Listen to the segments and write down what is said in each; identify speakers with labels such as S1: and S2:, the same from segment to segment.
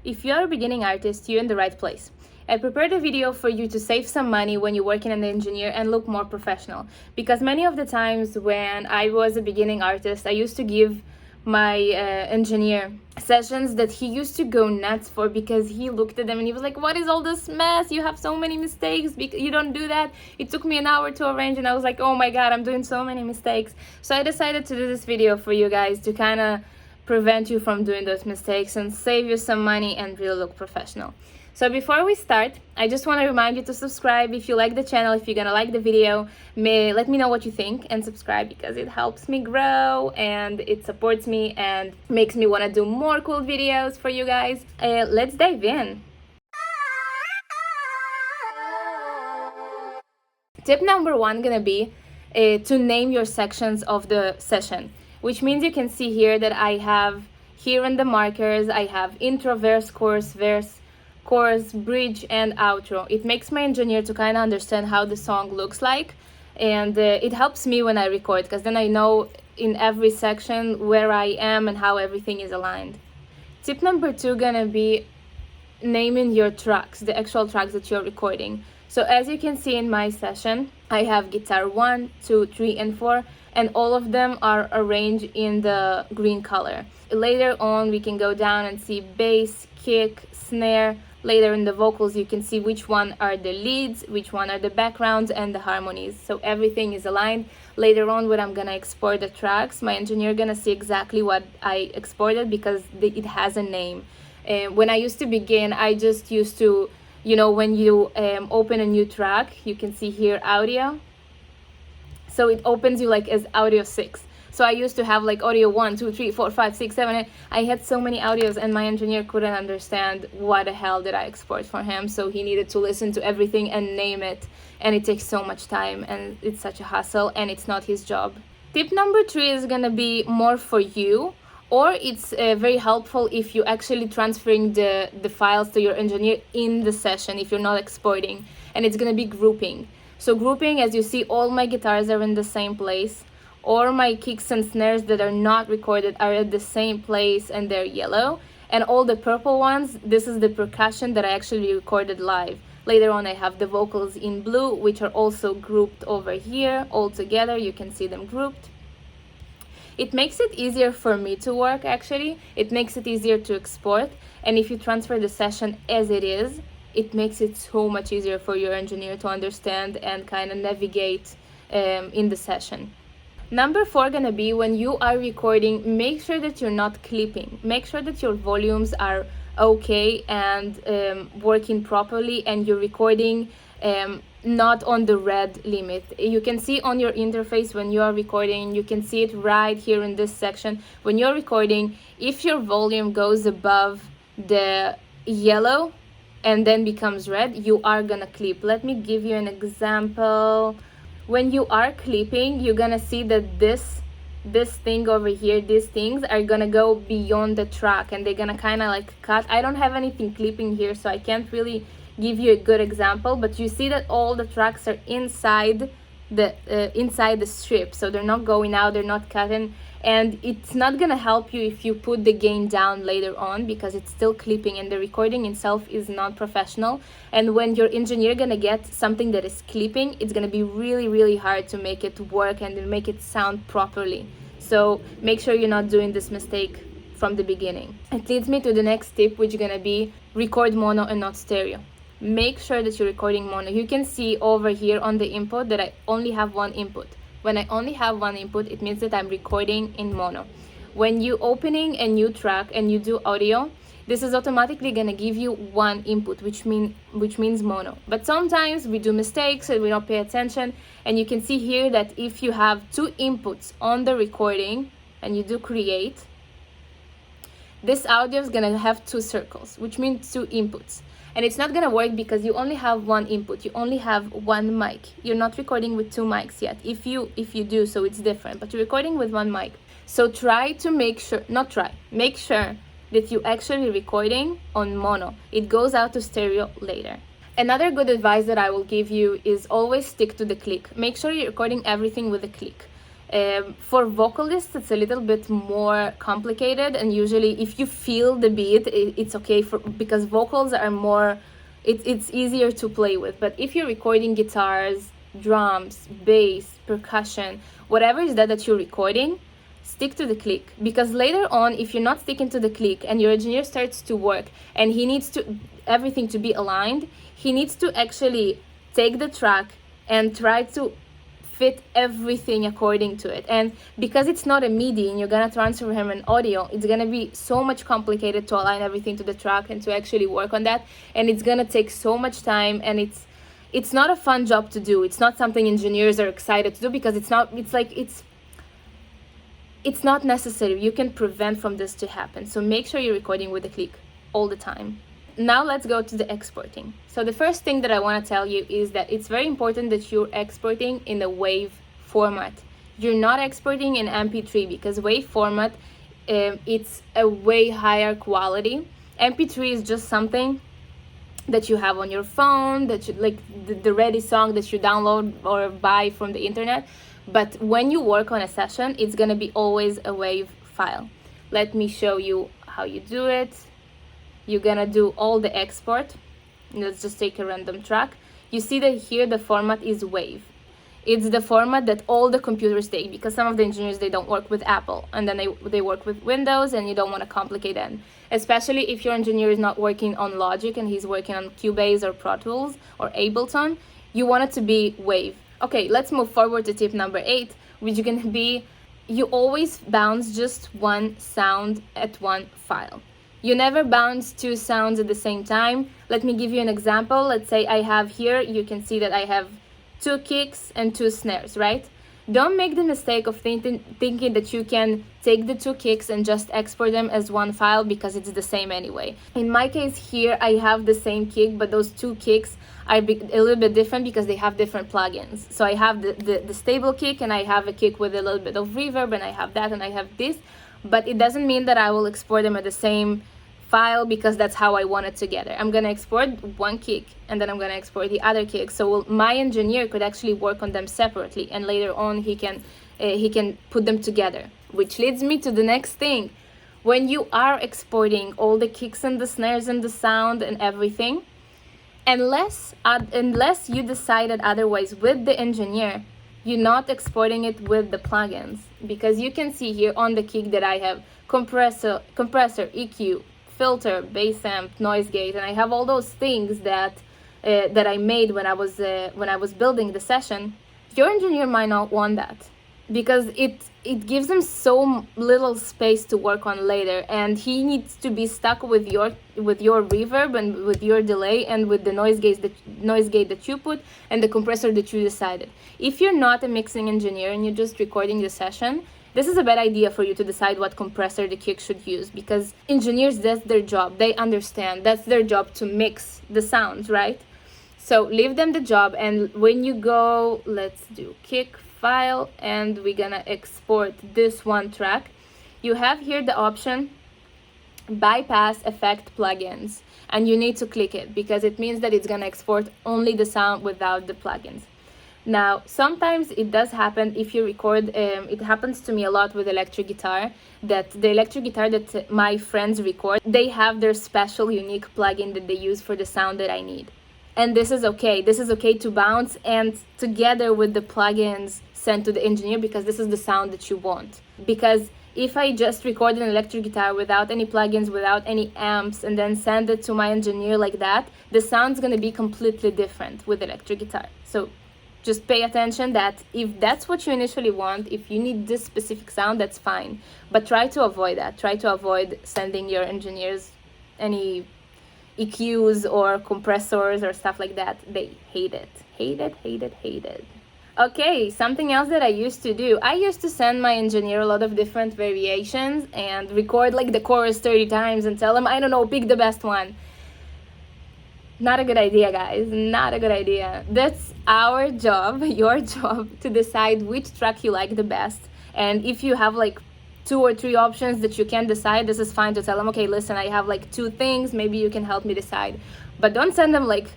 S1: If you are a beginning artist, you're in the right place. I prepared a video for you to save some money when you're working as an engineer and look more professional. Because many of the times when I was a beginning artist, I used to give my engineer sessions that he used to go nuts for, because he looked at them and he was like, what is all this mess? You have so many mistakes. You don't do that. It took me an hour to arrange, and I was like, oh my god, I'm doing so many mistakes. So I decided to do this video for you guys to kind of prevent you from doing those mistakes and save you some money and really look professional. So before we start, I just want to remind you to subscribe if you like the channel. If you're gonna like the video, let me know what you think and subscribe, because it helps me grow and it supports me and makes me want to do more cool videos for you guys. Let's dive in. Tip number one gonna be to name your sections of the session, which means you can see here that I have here in the markers, I have intro, verse, chorus, bridge, and outro. It makes my engineer to kind of understand how the song looks like, and it helps me when I record, because then I know in every section where I am and how everything is aligned. Tip number two gonna be naming your tracks, the actual tracks that you're recording. So as you can see in my session, I have guitar 1, 2, 3, and 4, and all of them are arranged in the green color. Later on, we can go down and see bass, kick, snare. Later in the vocals, you can see which one are the leads, which one are the backgrounds, and the harmonies. So everything is aligned. Later on, when I'm gonna export the tracks, my engineer gonna see exactly what I exported, because it has a name. When I used to begin, I just used to, when you open a new track, you can see here audio. So it opens you like as audio 6. So I used to have like audio 1, 2, 3, 4, 5, 6, 7, 8. I had so many audios, and my engineer couldn't understand what the hell did I export for him. So he needed to listen to everything and name it. And it takes so much time, and it's such a hassle, and it's not his job. Tip number 3 is gonna be more for you, or it's very helpful if you're actually transferring the files to your engineer in the session, if you're not exporting, and it's gonna be grouping. So grouping, as you see, all my guitars are in the same place, or my kicks and snares that are not recorded are at the same place and they're yellow, and all the purple ones, this is the percussion that I actually recorded live. Later on, I have the vocals in blue, which are also grouped over here all together. You can see them grouped. It makes it easier for me to work, actually. It makes it easier to export. And if you transfer the session as it is, it makes it so much easier for your engineer to understand and kind of navigate in the session. Number 4 gonna be, when you are recording, make sure that you're not clipping. Make sure that your volumes are okay and working properly, and you're recording not on the red limit. You can see on your interface when you are recording, you can see it right here in this section. When you're recording, if your volume goes above the yellow and then becomes red, you are gonna clip. Let me give you an example. When you are clipping, you're gonna see that this thing over here, these things are gonna go beyond the track, and they're gonna kind of like cut. I don't have anything clipping here, so I can't really give you a good example, but you see that all the tracks are inside the strip, so they're not going out, they're not cutting, and it's not gonna help you if you put the gain down later on, because it's still clipping and the recording itself is not professional. And when your engineer gonna get something that is clipping, it's gonna be really, really hard to make it work and make it sound properly. So make sure you're not doing this mistake from the beginning. It leads me to the next tip, which is gonna be record mono and not stereo. Make sure that you're recording mono. You can see over here on the input that I only have one input. When I only have one input, it means that I'm recording in mono. When you're opening a new track and you do audio, this is automatically gonna give you one input, which means mono. But sometimes we do mistakes and we don't pay attention, and you can see here that if you have 2 inputs on the recording and you do create, this audio is gonna have 2 circles, which means 2 inputs. And it's not gonna work because you only have one input, you only have one mic. You're not recording with 2 mics yet. If you do, so it's different, but you're recording with 1 mic. So make sure that you're actually recording on mono. It goes out to stereo later. Another good advice that I will give you is always stick to the click. Make sure you're recording everything with a click. For vocalists, it's a little bit more complicated, and usually if you feel the beat, it's okay because vocals are more, it's easier to play with. But if you're recording guitars, drums, bass, percussion, whatever is that you're recording, stick to the click, because later on, if you're not sticking to the click and your engineer starts to work and he needs to everything to be aligned, he needs to actually take the track and try to fit everything according to it. And because it's not a MIDI and you're gonna transfer him an audio, it's gonna be so much complicated to align everything to the track and to actually work on that, and it's gonna take so much time, and it's not a fun job to do. It's not something engineers are excited to do, because it's not necessary. You can prevent from this to happen. So make sure you're recording with the click all the time. Now let's go to the exporting. So the first thing that I want to tell you is that it's very important that you're exporting in the WAV format. You're not exporting in MP3, because WAV format, it's a way higher quality. MP3 is just something that you have on your phone, that you like the ready song that you download or buy from the internet. But when you work on a session, it's gonna be always a WAV file. Let me show you how you do it. You're gonna do all the export. Let's just take a random track. You see that here the format is WAV. It's the format that all the computers take, because some of the engineers, they don't work with Apple, and then they work with Windows, and you don't want to complicate them. Especially if your engineer is not working on Logic and he's working on Cubase or Pro Tools or Ableton, you want it to be WAV. Okay, let's move forward to tip number 8, which is going to be, you always bounce just one sound at one file. You never bounce two sounds at the same time. Let me give you an example. Let's say I have here, you can see that I have 2 kicks and 2 snares, right? Don't make the mistake of thinking that you can take the 2 kicks and just export them as one file, because it's the same anyway. In my case here, I have the same kick, but those 2 kicks are a little bit different because they have different plugins. So I have the stable kick, and I have a kick with a little bit of reverb, and I have that, and I have this. But it doesn't mean that I will export them at the same file, because that's how I want it together. I'm gonna export one kick, and then I'm gonna export the other kick, so my engineer could actually work on them separately, and later on he can put them together. Which leads me to the next thing. When you are exporting all the kicks and the snares and the sound and everything, unless you decided otherwise with the engineer, you're not exporting it with the plugins, because you can see here on the kick that I have compressor, EQ, filter, bass amp, noise gate, and I have all those things that I made when I was building the session. Your engineer might not want that, because it gives him so little space to work on later, and he needs to be stuck with your reverb and with your delay and with the noise gate that you put and the compressor that you decided. If you're not a mixing engineer and you're just recording the session, this is a bad idea for you to decide what compressor the kick should use, because engineers, that's their job. They understand. That's their job, to mix the sounds, right? So leave them the job, and when you go, let's do kick file, and we're gonna export this one track. You have here the option bypass effect plugins, and you need to click it, because it means that it's gonna export only the sound without the plugins. Now, sometimes it does happen if you record, it happens to me a lot with electric guitar, that the electric guitar that my friends record, they have their special unique plugin that they use for the sound that I need. And this is okay. This is okay to bounce and together with the plugins sent to the engineer, because this is the sound that you want. Because if I just record an electric guitar without any plugins, without any amps, and then send it to my engineer like that, the sound's gonna be completely different with electric guitar. So just pay attention that if that's what you initially want, if you need this specific sound, that's fine. But try to avoid that. Try to avoid sending your engineers any EQs or compressors or stuff like that. They hate it. Hate it, hate it, hate it. Okay, something else that I used to do. I used to send my engineer a lot of different variations and record like the chorus 30 times and tell him, I don't know, pick the best one. Not a good idea, guys. Not a good idea. That's our job, your job, to decide which track you like the best. And if you have like 2 or 3 options that you can decide, this is fine to tell them, okay, listen, I have like 2 things, maybe you can help me decide. But don't send them like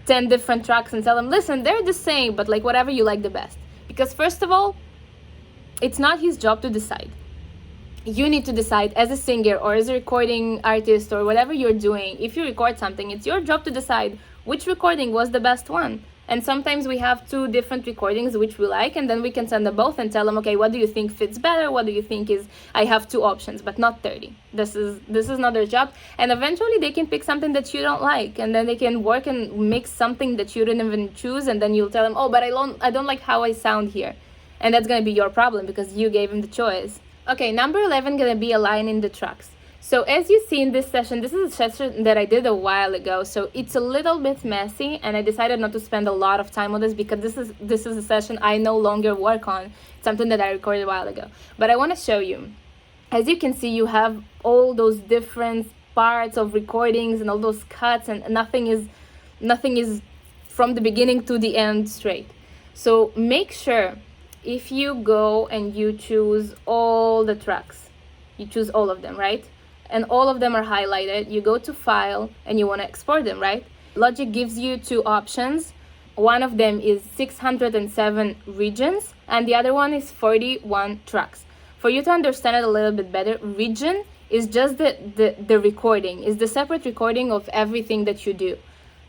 S1: 10 different tracks and tell them, listen, they're the same, but like whatever you like the best. Because first of all, it's not his job to decide. You need to decide as a singer or as a recording artist or whatever you're doing. If you record something, it's your job to decide which recording was the best one. And sometimes we have two different recordings which we like, and then we can send them both and tell them, okay, what do you think fits better? What do you think is, I have two options, but not 30. This is not their job. And eventually they can pick something that you don't like, and then they can work and mix something that you didn't even choose, and then you'll tell them, oh, but I don't like how I sound here. And that's gonna be your problem because you gave them the choice. Okay, number 11 gonna be aligning the tracks. So as you see in this session, this is a session that I did a while ago, so it's a little bit messy, and I decided not to spend a lot of time on this because this is a session I no longer work on. It's something that I recorded a while ago. But I want to show you. As you can see, you have all those different parts of recordings and all those cuts, and nothing is from the beginning to the end straight. So make sure if you go and you choose all the tracks, you choose all of them, right? And all of them are highlighted. You go to File and you want to export them, right? Logic gives you two options. One of them is 607 regions and the other one is 41 tracks. For you to understand it a little bit better, region is just the recording, is the separate recording of everything that you do.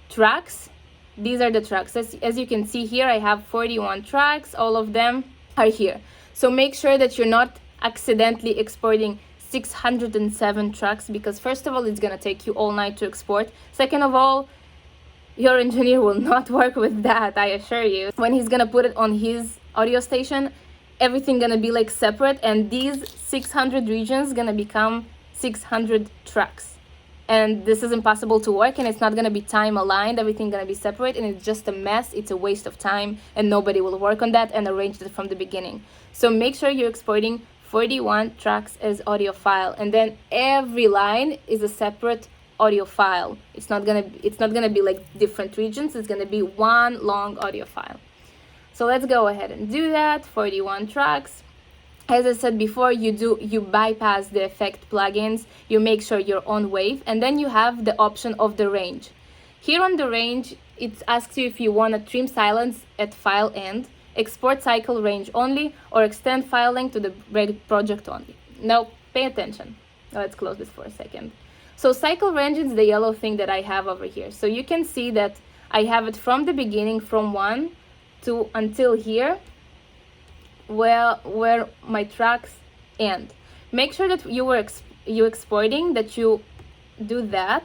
S1: Tracks, these are the tracks. As you can see here, I have 41 tracks. All of them are here. So make sure that you're not accidentally exporting 607 tracks, because first of all, it's gonna take you all night to export. Second of all, your engineer will not work with that, I assure you. When he's gonna put it on his audio station, everything gonna be like separate, and these 600 regions gonna become 600 tracks. And this is impossible to work, and it's not gonna be time aligned. Everything gonna be separate, and it's just a mess. It's a waste of time, and nobody will work on that and arrange it from the beginning. So make sure you're exporting 41 tracks as audio file, and then every line is a separate audio file. It's not gonna be like different regions. It's gonna be one long audio file. So let's go ahead and do that. 41 tracks. As I said before, you bypass the effect plugins. You make sure you're on wave, and then you have the option of the range. Here on the range, it asks you if you want to trim silence at file end, export cycle range only, or extend file length to the project only. Now, pay attention. Let's close this for a second. So cycle range is the yellow thing that I have over here. So you can see that I have it from the beginning, from 1 to until here, where my tracks end. Make sure that you exporting, that you do that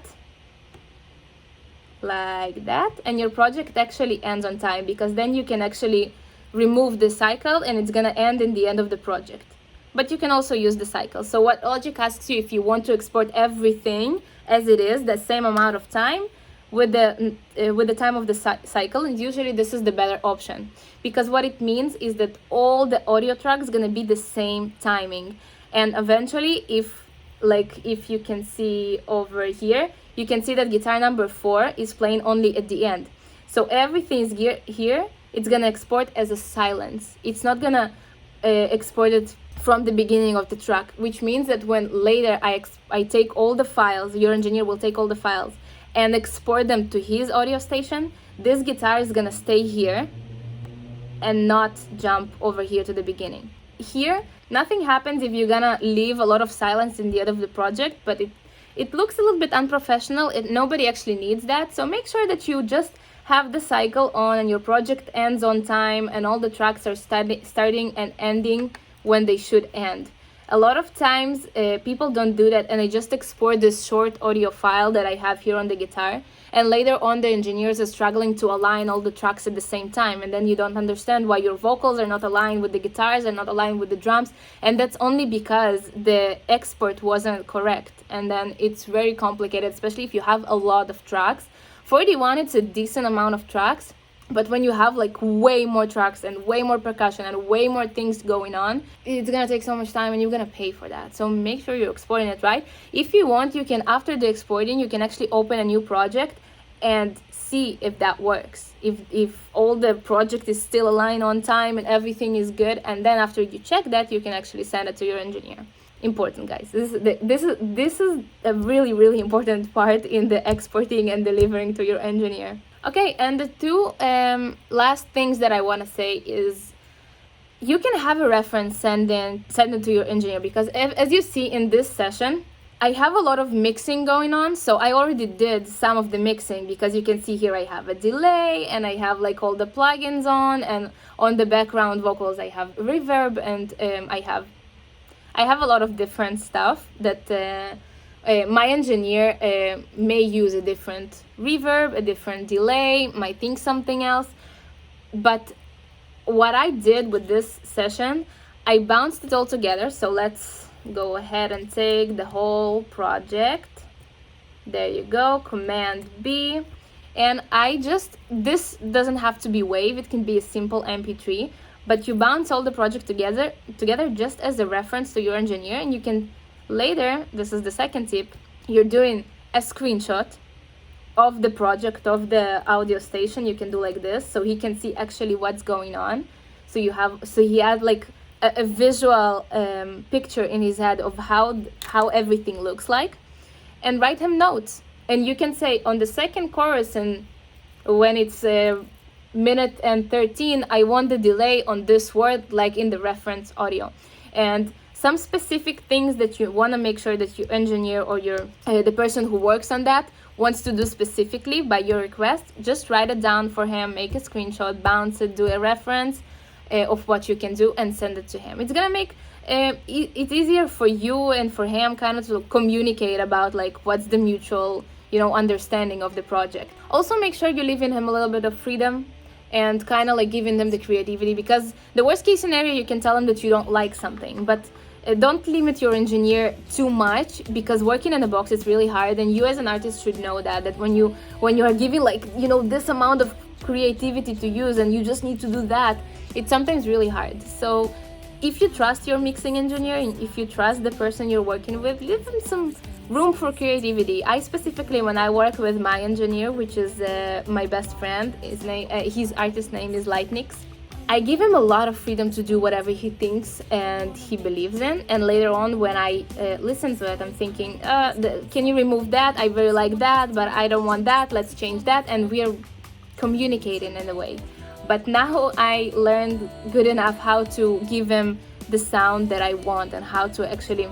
S1: like that, and your project actually ends on time, because then you can actually remove the cycle and it's gonna end in the end of the project. But you can also use the cycle. So what Logic asks you, if you want to export everything as it is, the same amount of time with the time of the cycle, and usually this is the better option, because what it means is that all the audio tracks gonna be the same timing, and eventually, if you can see over here, you can see that guitar number 4 is playing only at the end. So everything is here. It's gonna export as a silence. It's not gonna export it from the beginning of the track, which means that when later I take all the files, your engineer will take all the files and export them to his audio station, this guitar is gonna stay here and not jump over here to the beginning. Here, nothing happens if you're gonna leave a lot of silence in the end of the project, but it looks a little bit unprofessional. Nobody actually needs that. So make sure that you just have the cycle on and your project ends on time, and all the tracks are starting and ending when they should end. A lot of times people don't do that, and they just export this short audio file that I have here on the guitar, and later on the engineers are struggling to align all the tracks at the same time, and then you don't understand why your vocals are not aligned with the guitars and not aligned with the drums, and that's only because the export wasn't correct. And then it's very complicated, especially if you have a lot of tracks. 41, it's a decent amount of tracks, but when you have like way more tracks and way more percussion and way more things going on, it's gonna take so much time and you're gonna pay for that. So make sure you're exporting it right. If you want, you can, after the exporting, you can actually open a new project and see if that works, if all the project is still aligned on time and everything is good, and then after you check that, you can actually send it to your engineer. Important, guys. This is a really important part in the exporting and delivering to your engineer. Okay, and the two last things that I want to say is, you can have a reference send it to your engineer, because as you see in this session, I have a lot of mixing going on. So I already did some of the mixing, because you can see here I have a delay and I have like all the plugins on, and on the background vocals I have reverb, and I have a lot of different stuff that my engineer may use a different reverb, a different delay, might think something else. But what I did with this session, I bounced it all together. So let's go ahead and take the whole project. There you go, Command B. And this doesn't have to be WAV, it can be a simple MP3, but you bounce all the project together just as a reference to your engineer, and you can later, this is the second tip, you're doing a screenshot of the project, of the audio station. You can do like this, so he can see actually what's going on. So he had like a visual picture in his head of how everything looks like, and write him notes. And you can say on the second chorus, and when it's minute and 13, I want the delay on this word, like in the reference audio, and some specific things that you want to make sure that your engineer or the person who works on that wants to do specifically by your request. Just write it down for him, make a screenshot, bounce it, do a reference of what you can do, and send it to him. It's gonna make it easier for you and for him kind of to communicate about like what's the mutual understanding of the project. Also make sure you leave in him a little bit of freedom and kind of like giving them the creativity, because the worst case scenario, you can tell them that you don't like something, but don't limit your engineer too much, because working in a box is really hard, and you as an artist should know that when you are giving like this amount of creativity to use and you just need to do that, it's sometimes really hard. So if you trust your mixing engineer, and if you trust the person you're working with, give them some room for creativity. I specifically, when I work with my engineer, which is my best friend, his artist name is Lightnix, I give him a lot of freedom to do whatever he thinks and he believes in. And later on, when I listen to it, I'm thinking, can you remove that? I very like that, but I don't want that. Let's change that. And we are communicating in a way. But now I learned good enough how to give him the sound that I want, and how to actually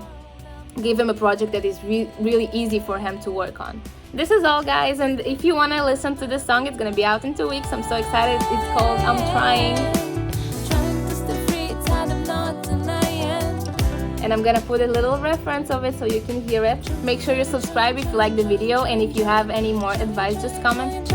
S1: give him a project that is really easy for him to work on. This is all, guys, and if you want to listen to this song, it's gonna be out in 2 weeks. I'm so excited. It's called I'm Trying. And I'm gonna put a little reference of it so you can hear it. Make sure you subscribe if you like the video, and if you have any more advice, just comment.